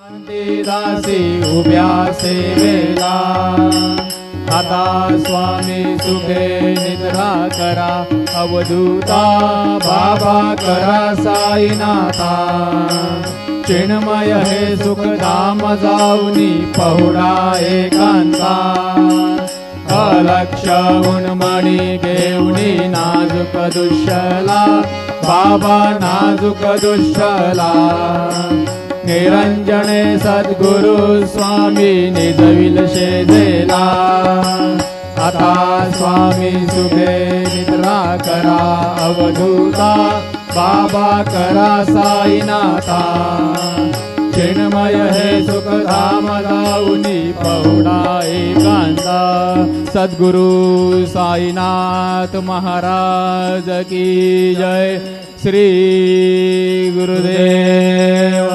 दासी उभ्या सेवेला आता स्वामी सुखे निद्रा करा अवधूता बाबा करा साईनाथा चिन्मय हे सुखधाम जाऊनी पहुडा एकांता अलक्ष उन्मणी घेऊनी नाजूक दुष्यला बाबा नाजूक दुष्यला निरंजने सद्गुरु स्वामी निजविल शेजेला आता स्वामी सुखे निद्रा करा अवधूता बाबा करा साईनाथा चिन्मय हे सुखधाम जाऊनी पहुडा एकांता सद्गुरु साईनाथ महाराज की जय श्री गुरुदेव